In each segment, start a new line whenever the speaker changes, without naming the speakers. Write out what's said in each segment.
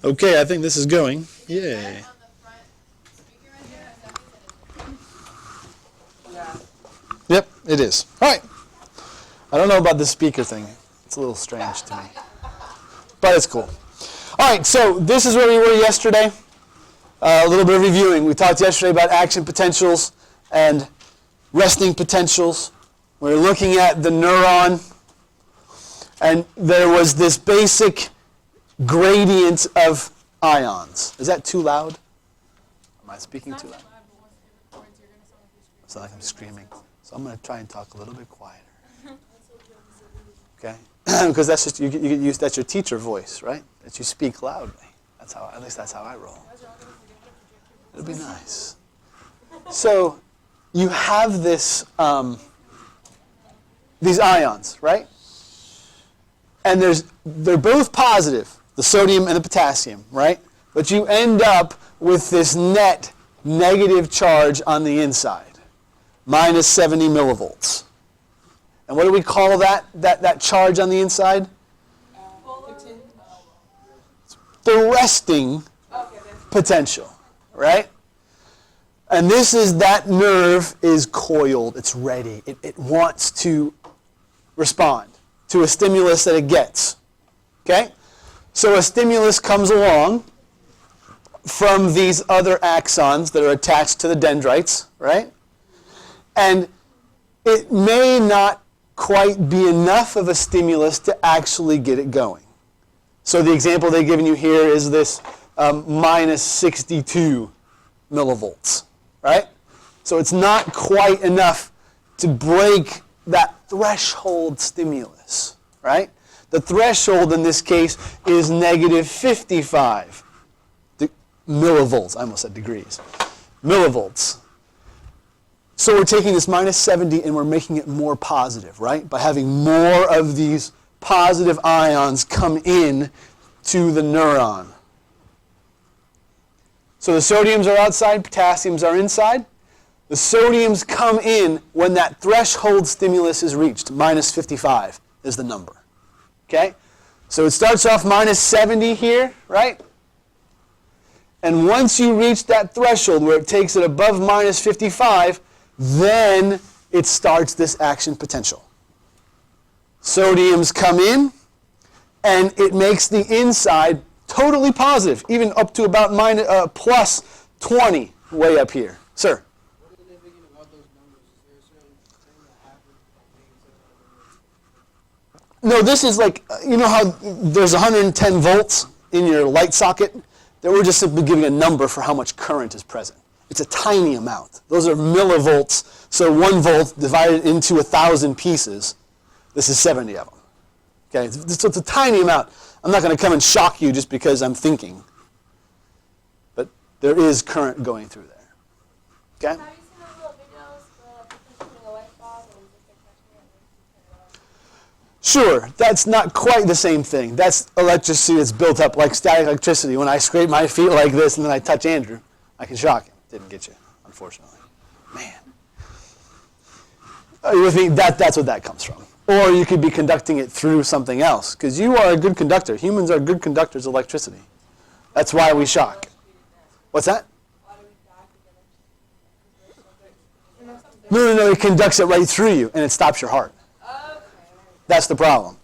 Okay, I think this is going. Yay. Yep, it is. All right. I don't know about the speaker thing. It's a little strange to me. But it's cool. All right, so this is where we were yesterday. A little bit of reviewing. We talked yesterday about action potentials and resting potentials. We were looking at the neuron. And there was this basic gradient of ions. Is that too loud? Am I speaking too loud? It's not like I'm screaming. So I'm going to try and talk a little bit quieter. Okay? Because that's just you get used. That's your teacher voice, right? That you speak loudly. That's how. At least that's how I roll. It'll be nice. So you have this these ions, right? And they're both positive, the sodium and the potassium, right? But you end up with this net negative charge on the inside, minus 70 millivolts. And what do we call that charge on the inside? The resting potential, right? And this is that nerve is coiled, it's ready. It wants to respond to a stimulus that it gets. Okay? So a stimulus comes along from these other axons that are attached to the dendrites, right? And it may not quite be enough of a stimulus to actually get it going. So the example they've given you here is this minus 62 millivolts, right? So it's not quite enough to break that threshold stimulus, right? The threshold in this case is negative 55 millivolts. I almost said degrees. Millivolts. So we're taking this minus 70 and we're making it more positive, right? By having more of these positive ions come in to the neuron. So the sodiums are outside, potassiums are inside. The sodiums come in when that threshold stimulus is reached. Minus 55 is the number. Okay? So it starts off minus 70 here, right? And once you reach that threshold where it takes it above minus 55, then it starts this action potential. Sodiums come in, and it makes the inside totally positive, even up to about plus 20 way up here. Sir? No, this is like, you know how there's 110 volts in your light socket? That we're just simply giving a number for how much current is present. It's a tiny amount. Those are millivolts, so 1 volt divided into 1,000 pieces. This is 70 of them. Okay, so it's a tiny amount. I'm not going to come and shock you just because I'm thinking. But there is current going through there. Okay? Sure, that's not quite the same thing. That's electricity that's built up like static electricity. When I scrape my feet like this and then I touch Andrew, I can shock him. Didn't get you, unfortunately. Man. Are you with me? That's what that comes from. Or you could be conducting it through something else, because you are a good conductor. Humans are good conductors of electricity. That's why we shock. What's that? No, it conducts it right through you, and it stops your heart. That's the problem.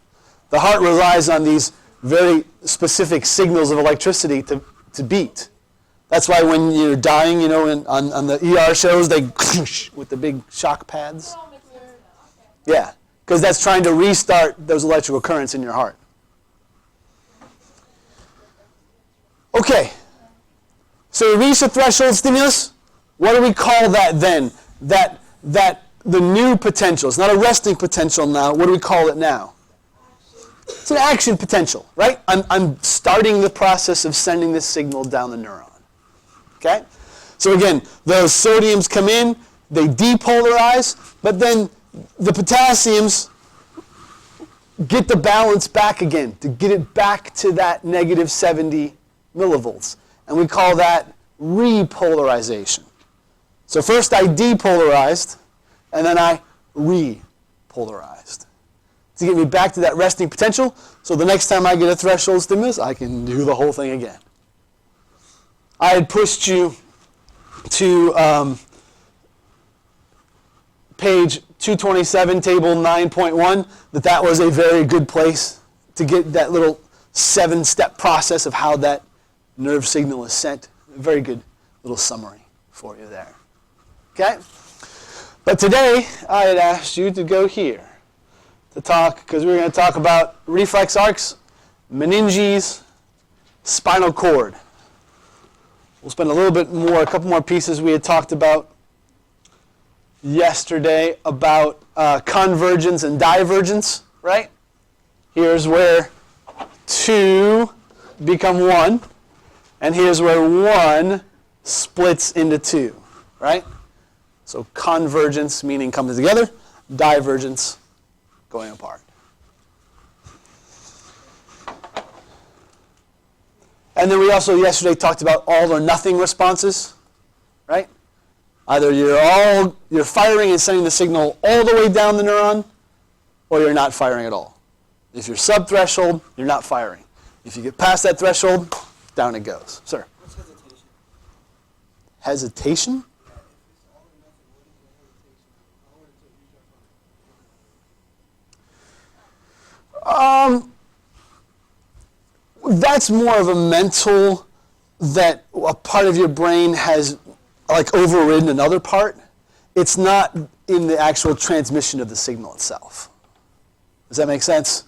The heart relies on these very specific signals of electricity to beat. That's why when you're dying, you know, on the ER shows, they with the big shock pads. Yeah, because that's trying to restart those electrical currents in your heart. Okay, so we reach the threshold stimulus. What do we call that then? That the new potential. It's not a resting potential now. What do we call it now? It's an action potential, right? I'm starting the process of sending this signal down the neuron. Okay? So again, those sodiums come in, they depolarize, but then the potassiums get the balance back again, to get it back to that negative 70 millivolts. And we call that repolarization. So first I depolarized, and then I repolarized. To get me back to that resting potential, so the next time I get a threshold stimulus, I can do the whole thing again. I had pushed you to page 227, table 9.1, that was a very good place to get that little 7-step process of how that nerve signal is sent. A very good little summary for you there. Okay? But today, I had asked you to go here to talk, because we're going to talk about reflex arcs, meninges, spinal cord. We'll spend a little bit more, a couple more pieces we had talked about yesterday about convergence and divergence, right? Here's where 2 become 1, and here's where 1 splits into 2, right? So convergence meaning coming together, divergence going apart. And then we also yesterday talked about all or nothing responses, right? Either you're firing and sending the signal all the way down the neuron, or you're not firing at all. If you're sub-threshold, you're not firing. If you get past that threshold, down it goes. Sir?
What's hesitation?
Hesitation? That's more of a mental, that a part of your brain has like overridden another part. It's not in the actual transmission of the signal itself. Does that make sense?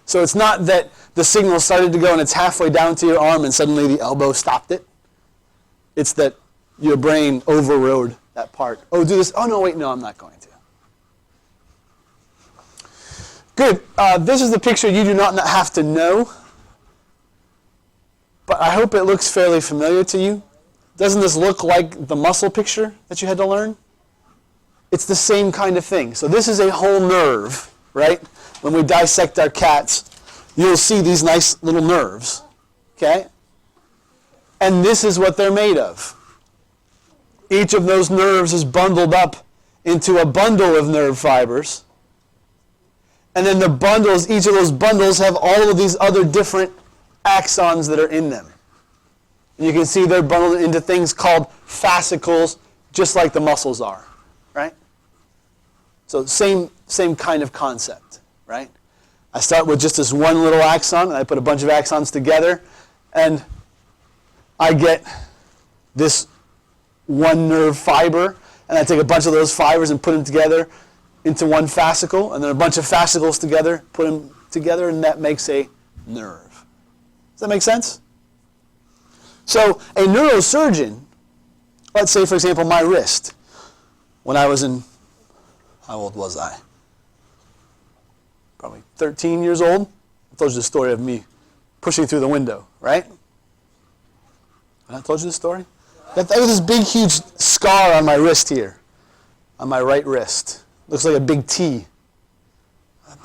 So it's not that the signal started to go and it's halfway down to your arm and suddenly the elbow stopped it. It's that your brain overrode that part. Oh, do this. Oh, no, wait, no, I'm not going to. Good. This is the picture you do not have to know, but I hope it looks fairly familiar to you. Doesn't this look like the muscle picture that you had to learn? It's the same kind of thing. So this is a whole nerve, right? When we dissect our cats, you'll see these nice little nerves, okay? And this is what they're made of. Each of those nerves is bundled up into a bundle of nerve fibers. And then the bundles, each of those bundles have all of these other different axons that are in them. And you can see they're bundled into things called fascicles, just like the muscles are, right? So same kind of concept, right? I start with just this one little axon, and I put a bunch of axons together, and I get this one nerve fiber, and I take a bunch of those fibers and put them together into one fascicle, and then a bunch of fascicles together, put them together, and that makes a nerve. Does that make sense? So a neurosurgeon, let's say, for example, my wrist, when I was in, how old was I? Probably 13 years old. I told you the story of me pushing through the window, right? I told you the story? I have this big, huge scar on my wrist here, on my right wrist. Looks like a big T.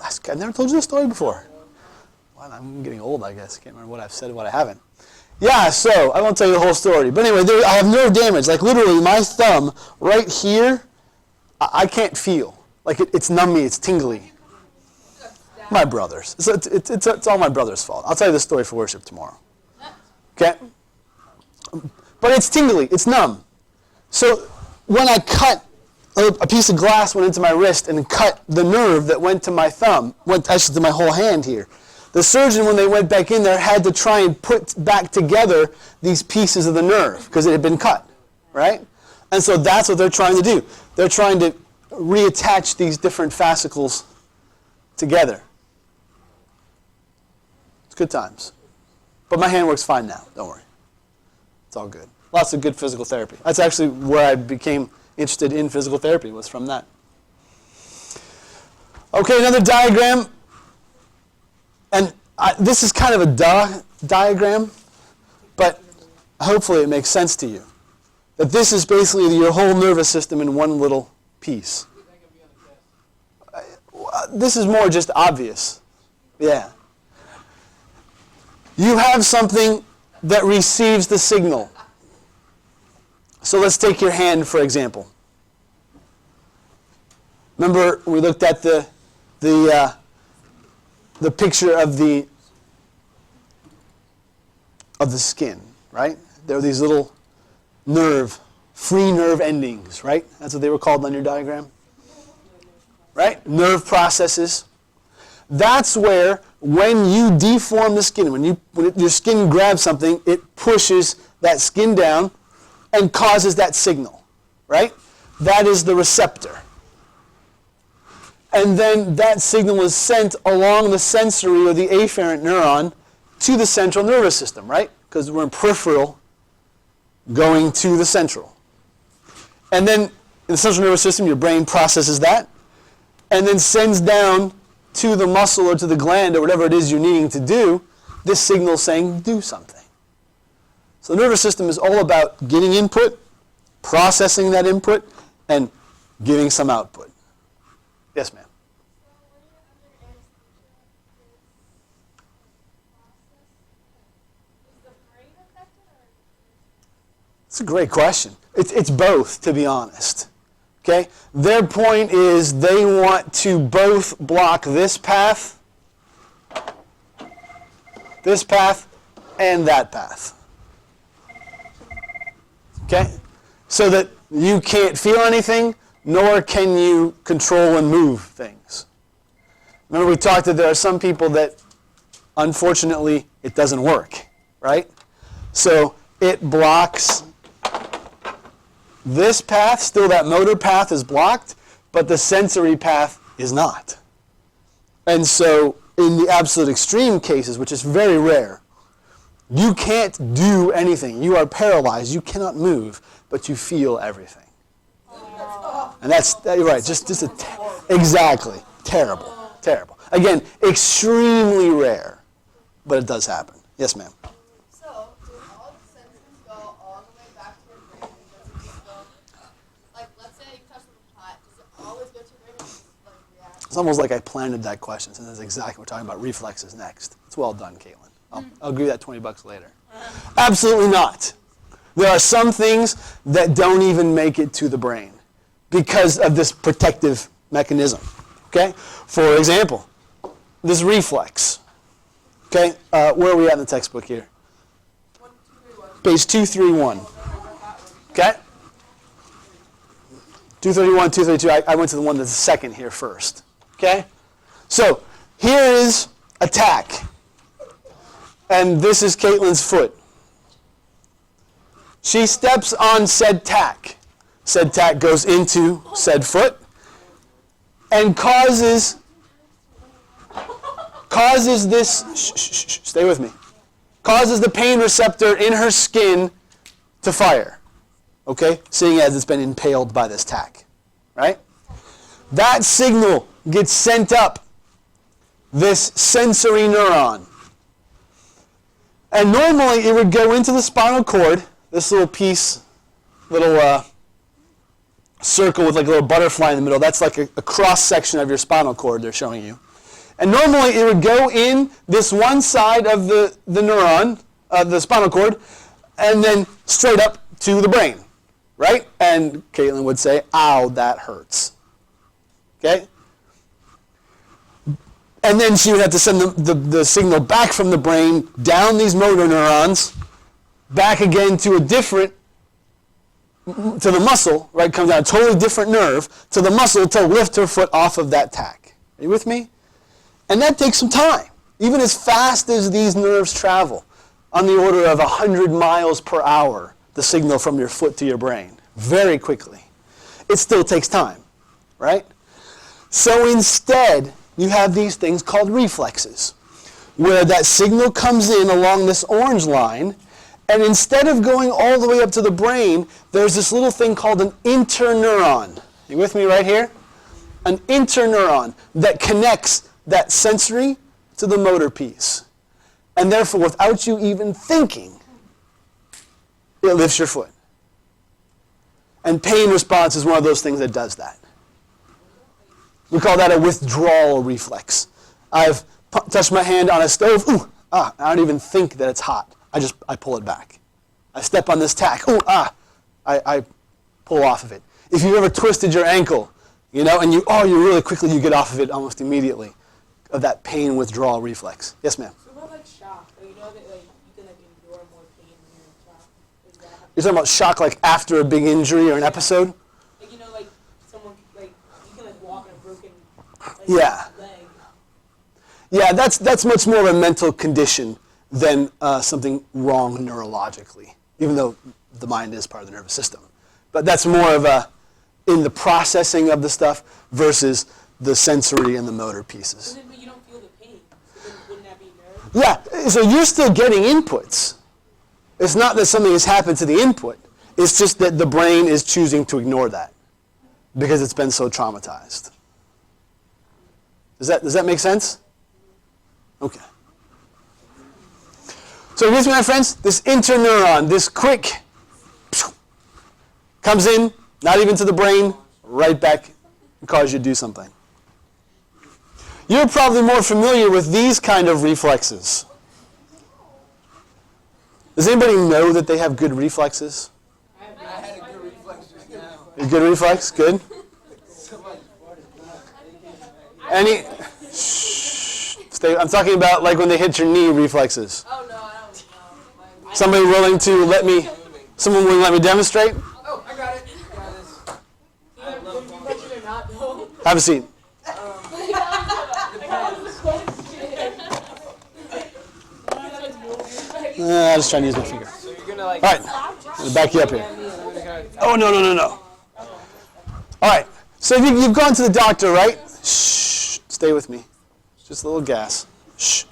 I've never told you this story before. Well, I'm getting old, I guess. I can't remember what I've said and what I haven't. Yeah, so I won't tell you the whole story. But anyway, I have nerve damage. Like literally my thumb right here, I can't feel. Like it's numbing, it's tingly. My brothers. It's all my brother's fault. I'll tell you the story for worship tomorrow. Okay? But it's tingly, it's numb. So when I cut, a piece of glass went into my wrist and cut the nerve that went to my thumb, went actually to my whole hand here. The surgeon, when they went back in there, had to try and put back together these pieces of the nerve because it had been cut, right? And so that's what they're trying to do. They're trying to reattach these different fascicles together. It's good times. But my hand works fine now, don't worry. It's all good. Lots of good physical therapy. That's actually where I became interested in physical therapy, was from that. Okay, another diagram. And this is kind of a diagram, but hopefully it makes sense to you. That this is basically your whole nervous system in one little piece. This is more just obvious. Yeah. You have something that receives the signal. So let's take your hand, for example. Remember, we looked at the picture of the skin, right? There are these little free nerve endings, right? That's what they were called on your diagram. Right? Nerve processes. That's where, when you deform the skin, when your skin grabs something, it pushes that skin down and causes that signal, right? That is the receptor. And then that signal is sent along the sensory or the afferent neuron to the central nervous system, right? Because we're in peripheral going to the central. And then in the central nervous system, your brain processes that and then sends down to the muscle or to the gland or whatever it is you're needing to do, this signal saying, do something. So the nervous system is all about getting input, processing that input, and giving some output. Yes, ma'am. It's a great question. It's both, to be honest. Okay? Their point is they want to both block this path, and that path. Okay? So that you can't feel anything, nor can you control and move things. Remember we talked that there are some people that, unfortunately, it doesn't work, right? So it blocks this path, still that motor path is blocked, but the sensory path is not. And so in the absolute extreme cases, which is very rare, you can't do anything. You are paralyzed. You cannot move, but you feel everything. And that's right. Exactly. Terrible. Again, extremely rare, but it does happen. Yes, ma'am.
So, do all the senses go all the way back to your brain? Does it just go, like, let's say you touch the pot, does it always go to your brain and just, like, react?
It's almost like I planted that question, since that's exactly what we're talking about. Reflexes next. It's well done, Caitlin. I'll give you that $20 later. Absolutely not. There are some things that don't even make it to the brain because of this protective mechanism. Okay? For example, this reflex. Okay? Where are we at in the textbook here? Page 231. Okay? 231, 232. I went to the one that's second here first. Okay? So, here is a tack. And this is Caitlin's foot. She steps on said tack. Said tack goes into said foot and causes this, stay with me, causes the pain receptor in her skin to fire. Okay? Seeing as it's been impaled by this tack. Right? That signal gets sent up this sensory neuron. And normally it would go into the spinal cord, this little piece, little circle with like a little butterfly in the middle. That's like a cross section of your spinal cord they're showing you. And normally it would go in this one side of the neuron, the spinal cord, and then straight up to the brain, right? And Caitlin would say, ow, that hurts. Okay? And then she would have to send the signal back from the brain, down these motor neurons, back again to to the muscle, right? Comes down a totally different nerve, to the muscle to lift her foot off of that tack. Are you with me? And that takes some time. Even as fast as these nerves travel, on the order of 100 miles per hour, the signal from your foot to your brain, very quickly. It still takes time, right? So instead, you have these things called reflexes, where that signal comes in along this orange line, and instead of going all the way up to the brain, there's this little thing called an interneuron. You with me right here? An interneuron that connects that sensory to the motor piece. And therefore, without you even thinking, it lifts your foot. And pain response is one of those things that does that. We call that a withdrawal reflex. I've touched my hand on a stove. Ooh, I don't even think that it's hot. I pull it back. I step on this tack. Ooh, I pull off of it. If you've ever twisted your ankle, and you really quickly you get off of it almost immediately, of that pain withdrawal reflex. Yes, ma'am.
So what about shock? You know that you can endure more pain when you're in shock.
You're talking about shock like after a big injury or an episode?
Like, like someone, like, you can like walk on a broken
Yeah.
leg.
Yeah, that's much more of a mental condition than something wrong neurologically, even though the mind is part of the nervous system. But that's more of a in the processing of the stuff versus the sensory and the motor pieces.
But you don't feel the pain, so then wouldn't that be nerve?
Yeah, so you're still getting inputs. It's not that something has happened to the input. It's just that the brain is choosing to ignore that because it's been so traumatized. Does that make sense? Okay. So with me, my friends, this interneuron, this quick comes in, not even to the brain, right back and cause you to do something. You're probably more familiar with these kind of reflexes. Does anybody know that they have good reflexes?
I had a good reflex just now.
A good reflex? Good. Any? Shh. I'm talking about like when they hit your knee reflexes.
Oh no, I don't know.
Somebody willing to let me? Someone willing to let me demonstrate?
Oh, I got it. Got this. I love
Reflection or not, though.
Have a seat. I'm just trying to use my finger.
So you're gonna like.
All right, I'm gonna back you up here. Oh, no. All right, so you've gone to the doctor, right? Shh, stay with me. Just a little gas. Shh.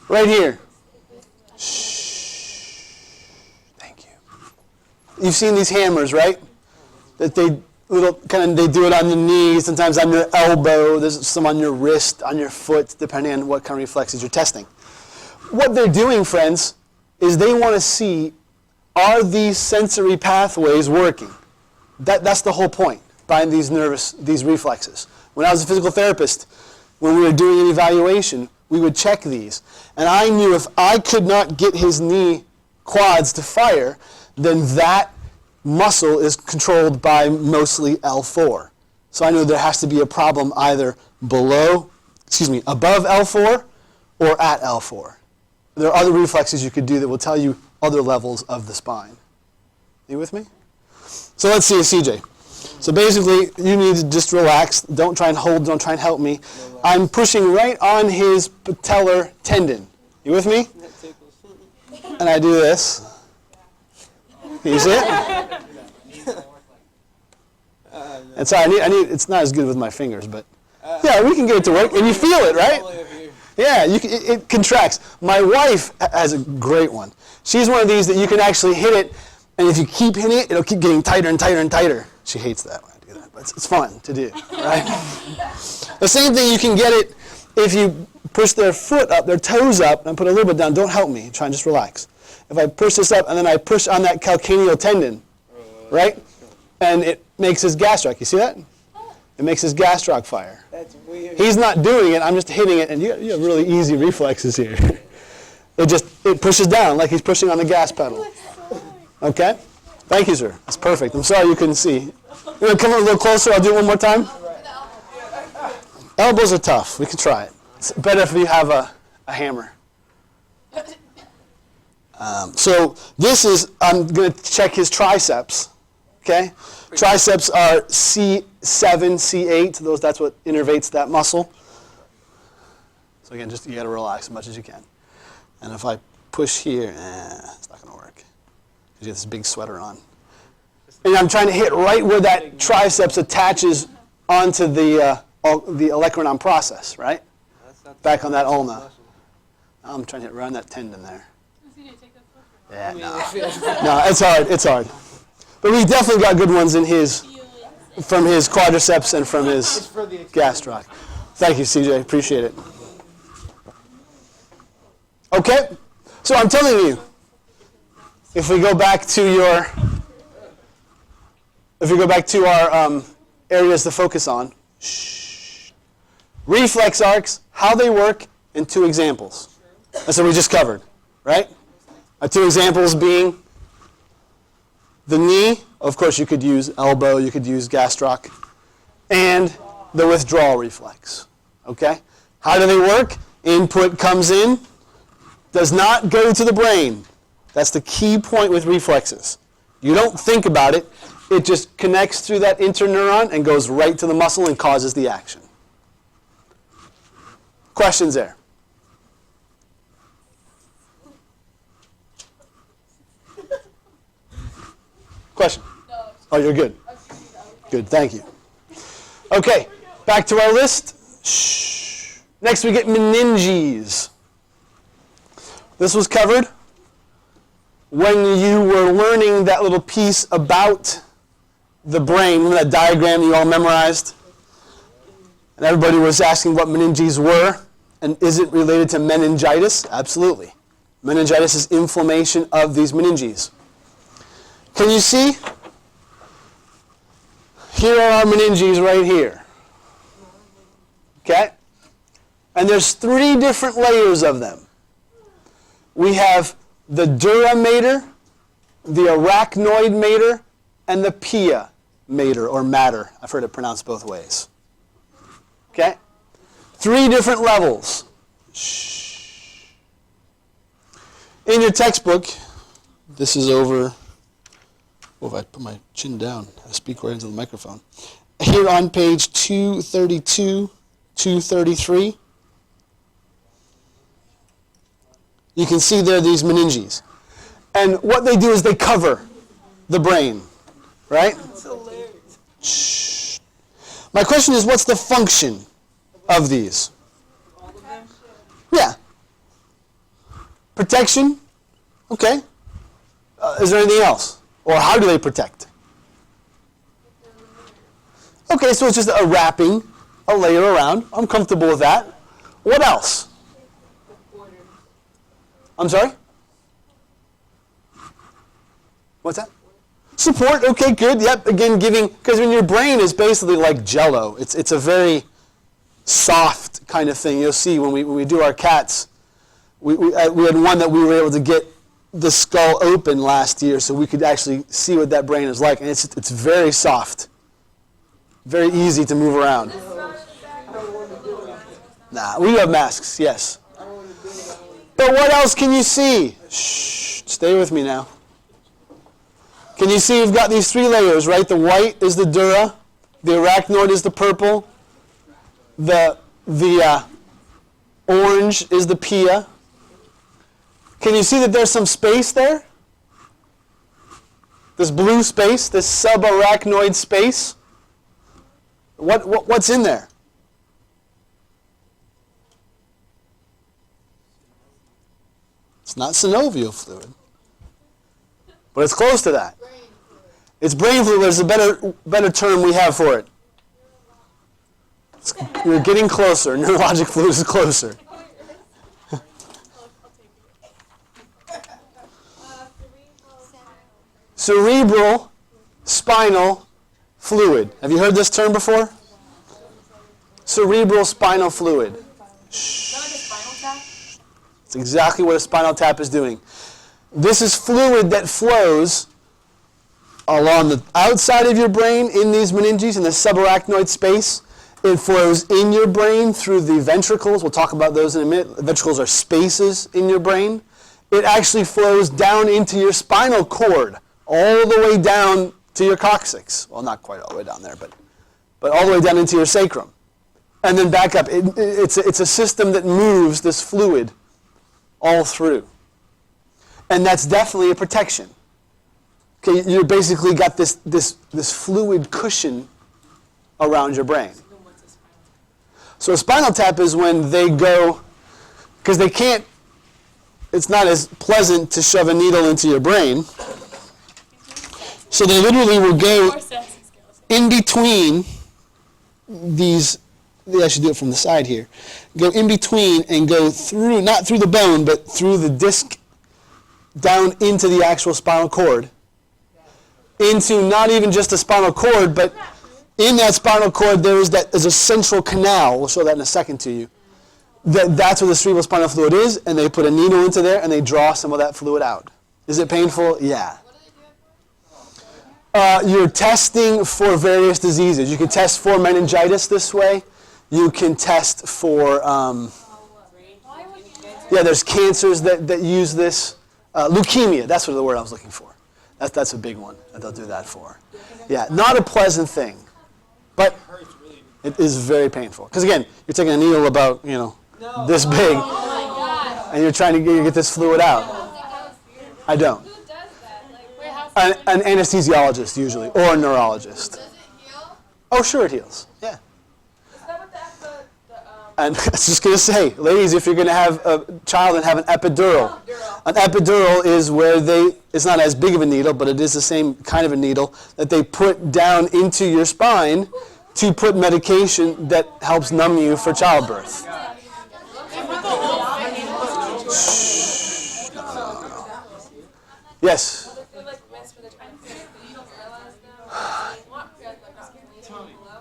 Right here. Shh. Thank you. You've seen these hammers, right? That they do it on your knees, sometimes on your elbow. There's some on your wrist, on your foot, depending on what kind of reflexes you're testing. What they're doing, friends, is they want to see, are these sensory pathways working? That's the whole point behind these reflexes. When I was a physical therapist, when we were doing an evaluation, we would check these. And I knew if I could not get his knee quads to fire, then that muscle is controlled by mostly L4. So I know there has to be a problem either above L4 or at L4. There are other reflexes you could do that will tell you other levels of the spine. Are you with me? So let's see, CJ. So basically, you need to just relax. Don't try and hold. Don't try and help me. I'm pushing right on his patellar tendon. You with me? And I do this. Can you see it? And so I need. It's not as good with my fingers, but yeah, we can get it to work. And you feel it, right? Yeah, it contracts. My wife has a great one. She's one of these that you can actually hit it, and if you keep hitting it, it'll keep getting tighter and tighter and tighter. She hates that when I do that, but it's fun to do, right? The same thing, you can get it if you push their foot up, their toes up, and put a little bit down. Don't help me. Try and just relax. If I push this up, and then I push on that calcaneal tendon, right? And it makes his gastroc. You see that? It makes his gastroc fire.
That's weird.
He's not doing it. I'm just hitting it, and you have really easy reflexes here. It pushes down like he's pushing on the gas pedal. Okay? Thank you, sir. That's perfect. I'm sorry you couldn't see. You want to come a little closer? I'll do it one more time. Elbows are tough. We can try it. It's better if you have a hammer. So this is, I'm going to check his triceps. Okay? Triceps are C7, C8. That's what innervates that muscle. So again, just you got to relax as much as you can. And if I push here, it's not going to work. Because you have this big sweater on. And I'm trying to hit right where that triceps attaches onto the olecranon process, right? Back on that ulna. I'm trying to hit right on that tendon there. Yeah, no. No, it's hard. But we definitely got good ones in from his quadriceps and from his gastroc. Thank you, CJ. Appreciate it. Okay, so I'm telling you, if we go back to our areas to focus on, reflex arcs, how they work, and 2 examples. That's what we just covered, right? 2 examples being the knee, of course you could use elbow, you could use gastroc, and the withdrawal reflex, okay? How do they work? Input comes in, does not go to the brain. That's the key point with reflexes. You don't think about it. It just connects through that interneuron and goes right to the muscle and causes the action. Questions there? Question?
No.
Oh, you're good. Good, thank you. Okay, back to our list. Shh. Next we get meninges. This was covered when you were learning that little piece about the brain. Remember that diagram you all memorized? And everybody was asking what meninges were. And is it related to meningitis? Absolutely. Meningitis is inflammation of these meninges. Can you see? Here are our meninges right here. Okay? And there's 3 different layers of them. We have the dura mater, the arachnoid mater, and the pia mater, or matter. I've heard it pronounced both ways. Okay? 3 different levels. Shh. In your textbook, this is over... Oh, if I put my chin down, I speak right into the microphone. Here on page 232, 233, you can see there these meninges. And what they do is they cover the brain, right?
It's hilarious.
Shh. My question is, what's the function of these?
All of them?
Yeah. Protection? Okay. Is there anything else? Or how do they protect? Okay, so it's just a wrapping, a layer around. I'm comfortable with that. What else? I'm sorry? What's that? Support, okay, good. Yep, again, giving, because when your brain is basically like Jell-O. It's a very soft kind of thing. You'll see when we do our cats, we had one that we were able to get the skull open last year so we could actually see what that brain is like. And it's very soft. Very easy to move around. Nah, we have masks, yes. But what else can you see? Shh, stay with me now. Can you see we've got these 3 layers, right? The white is the dura, the arachnoid is the purple, the orange is the pia. Can you see that there's some space there? This blue space, this subarachnoid space. What's in there? It's not synovial fluid, but it's close to that. It's brain fluid. There's a better term we have for it. You're getting closer. Neurologic fluid is closer. Cerebral spinal fluid. Have you heard this term before? Cerebral spinal fluid.
Is that like a spinal tap?
It's exactly what a spinal tap is doing. This is fluid that flows along the outside of your brain in these meninges, in the subarachnoid space. It flows in your brain through the ventricles. We'll talk about those in a minute. The ventricles are spaces in your brain. It actually flows down into your spinal cord, all the way down to your coccyx. Well, not quite all the way down there, but all the way down into your sacrum. And then back up. It's a system that moves this fluid all through. And that's definitely a protection. Okay, you basically got this fluid cushion around your brain. So a spinal tap is when they go, because they can't, it's not as pleasant to shove a needle into your brain. So they literally will go in between these, they actually do it from the side here, go in between and go through, not through the bone, but through the disc down into the actual spinal cord. Into not even just the spinal cord, but in that spinal cord there's a central canal. We'll show that in a second to you. That's where the cerebral spinal fluid is, and they put a needle into there and they draw some of that fluid out. Is it painful? Yeah. You're testing for various diseases. You can test for meningitis this way. You can test for, there's cancers that use this. Leukemia, that's what the word I was looking for. That's a big one that they'll do that for. Yeah, not a pleasant thing, but it is very painful. Because again, you're taking a needle about, this big, and you're trying to get this fluid out. I don't.
Who does that? Like, wait, how
An anesthesiologist usually, or a neurologist.
does it heal?
Oh, sure it heals. Yeah.
Is that what
And I was just going to say, ladies, if you're going to have a child and have an epidural. An epidural is where it's not as big of a needle, but it is the same kind of a needle that they put down into your spine to put medication that helps numb you for childbirth. Yes?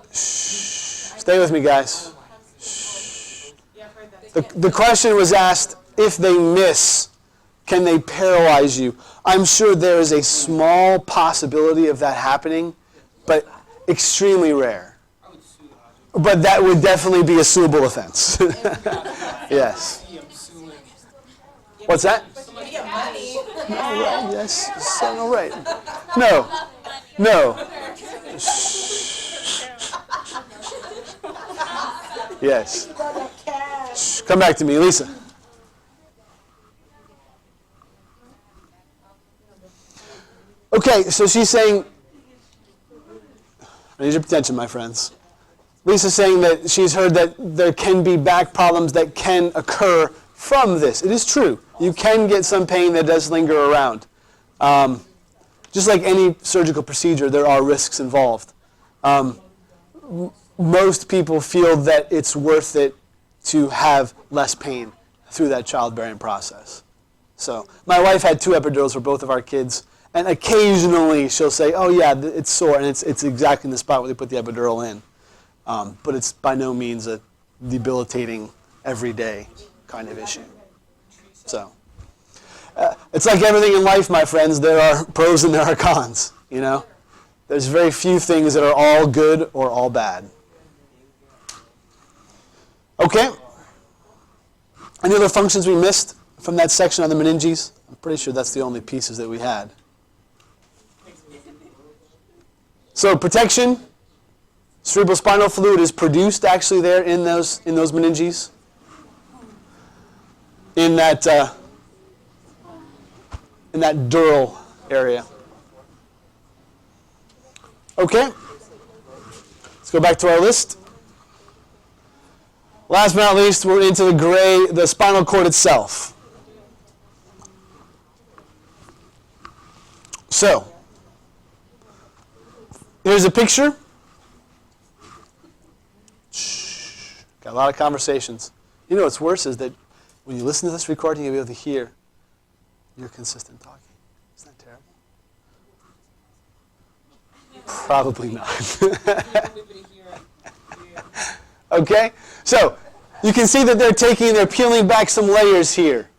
Stay with me, guys. The question was asked, if they miss, can they paralyze you? I'm sure there is a small possibility of that happening, but extremely rare. But that would definitely be a suable offense. Yes. What's that? All right, yes, so all right. No. Yes. Shh, come back to me, Lisa. Okay, so she's saying, I need your attention, my friends. Lisa's saying that she's heard that there can be back problems that can occur from this. It is true. You can get some pain that does linger around. Just like any surgical procedure, there are risks involved. Most people feel that it's worth it to have less pain through that childbearing process. So my wife had 2 epidurals for both of our kids, and occasionally she'll say, oh yeah, it's sore, and it's exactly in the spot where they put the epidural in. But it's by no means a debilitating, everyday kind of issue. So it's like everything in life, my friends. There are pros and there are cons, There's very few things that are all good or all bad. Okay. Any other functions we missed from that section on the meninges? I'm pretty sure that's the only pieces that we had. So protection, cerebrospinal fluid is produced actually there in those meninges. In that dural area. Okay. Let's go back to our list. Last but not least, we're into the spinal cord itself. So, here's a picture. Shh. Got a lot of conversations. What's worse is that when you listen to this recording, you'll be able to hear your consistent talking. Isn't that terrible? Probably not. Okay? So, you can see that they're peeling back some layers here.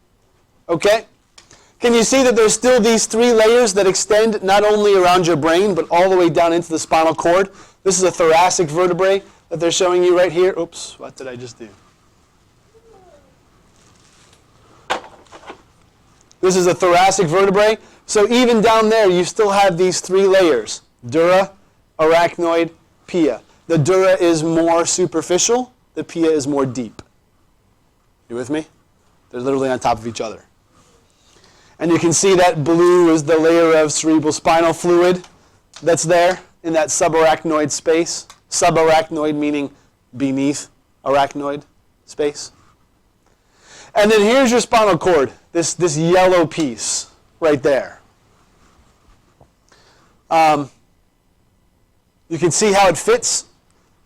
Okay? Can you see that there's still these 3 layers that extend not only around your brain, but all the way down into the spinal cord? This is a thoracic vertebrae that they're showing you right here. Oops, what did I just do? This is a thoracic vertebrae. So even down there, you still have these 3 layers. Dura, arachnoid, pia. The dura is more superficial. The pia is more deep. You with me? They're literally on top of each other. And you can see that blue is the layer of cerebrospinal fluid that's there in that subarachnoid space. Subarachnoid meaning beneath arachnoid space. And then here's your spinal cord, this yellow piece right there. You can see how it fits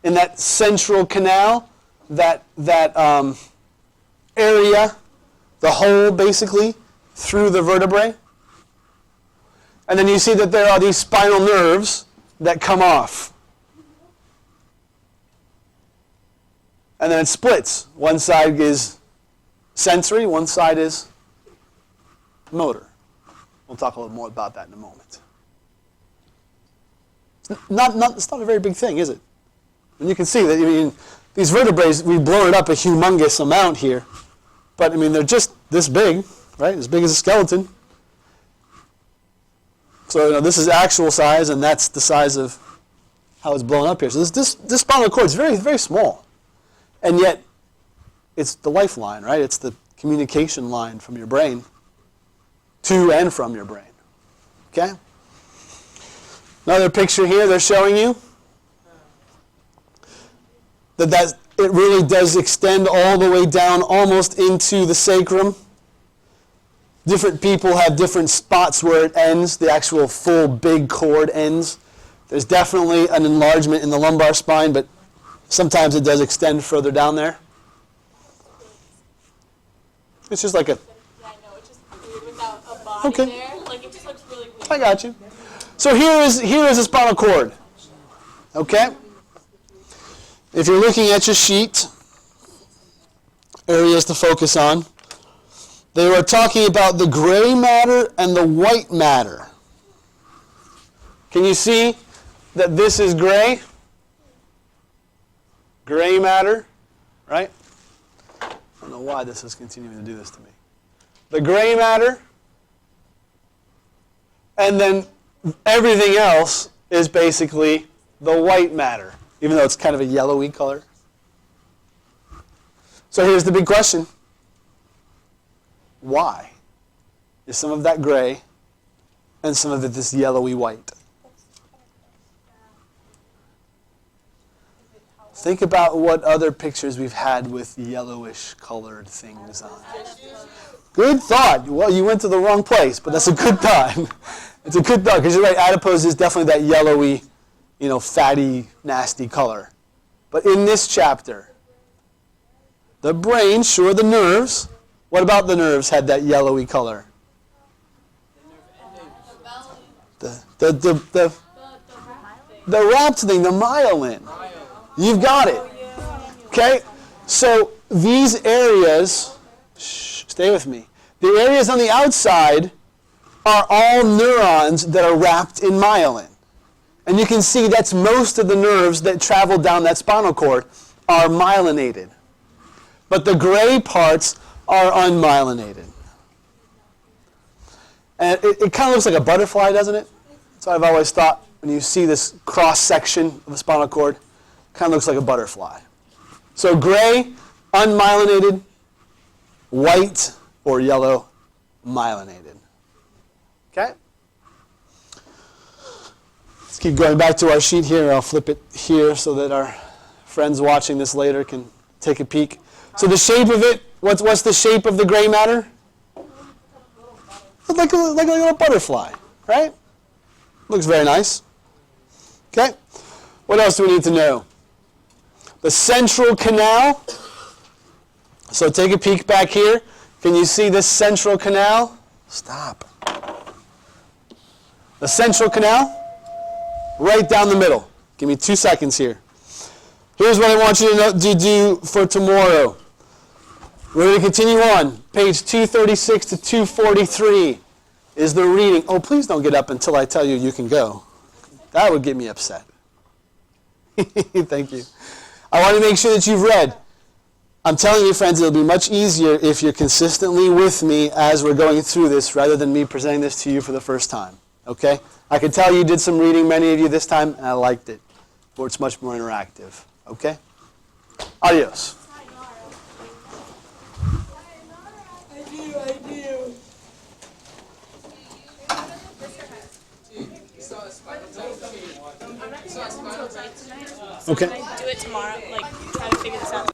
in that central canal, that area, the hole basically, through the vertebrae. And then you see that there are these spinal nerves that come off. And then it splits. One side is sensory, one side is motor. We'll talk a little more about that in a moment. It's not a very big thing, is it? And you can see that, these vertebrae, we've blown it up a humongous amount here. But, they're just this big, right? As big as a skeleton. So this is actual size, and that's the size of how it's blown up here. So this spinal cord is very, very small. And yet, it's the lifeline, right? It's the communication line from your brain to and from your brain. Okay? Another picture here they're showing you that it really does extend all the way down almost into the sacrum. Different people have different spots where it ends, the actual full big cord ends. There's definitely an enlargement in the lumbar spine, but sometimes it does extend further down there. It's just like a...
Yeah, I know, it's just weird without a body
Okay.
there. Like, it just looks really weird.
I got you. So here is a spinal cord. Okay? If you're looking at your sheet, areas to focus on, they were talking about the gray matter and the white matter. Can you see that this is gray? Gray matter, right? I don't know why this is continuing to do this to me. The gray matter, and then everything else is basically the white matter, even though it's kind of a yellowy color. So here's the big question. Why is some of that gray and some of it this yellowy white? Think about what other pictures we've had with yellowish colored things on. Good thought. Well, you went to the wrong place, but that's a good thought. It's a good thought, because you're right, adipose is definitely that yellowy, fatty, nasty color. But in this chapter, the brain, sure, the nerves. What about the nerves had that yellowy color? The wrapped thing, the myelin. You've got it. Okay? So these areas, stay with me. The areas on the outside are all neurons that are wrapped in myelin. And you can see that's most of the nerves that travel down that spinal cord are myelinated. But the gray parts are unmyelinated. And it kind of looks like a butterfly, doesn't it? That's what I've always thought when you see this cross-section of the spinal cord. Kind of looks like a butterfly. So gray, unmyelinated, white or yellow, myelinated. Okay? Let's keep going back to our sheet here. I'll flip it here so that our friends watching this later can take a peek. So the shape of it, what's the shape of the gray matter? Like a little butterfly, right? Looks very nice. Okay? What else do we need to know? The central canal. So take a peek back here. Can you see this central canal? Stop. The central canal, right down the middle. Give me 2 seconds here. Here's what I want you to do for tomorrow. We're going to continue on. Page 236 to 243 is the reading. Oh, please don't get up until I tell you you can go. That would get me upset. Thank you. I want to make sure that you've read. I'm telling you, friends, it'll be much easier if you're consistently with me as we're going through this rather than me presenting this to you for the first time. Okay? I can tell you did some reading, many of you this time, and I liked it. Or it's much more interactive. Okay? Adios.
I do.
Okay.
Do it tomorrow, like try to figure this out.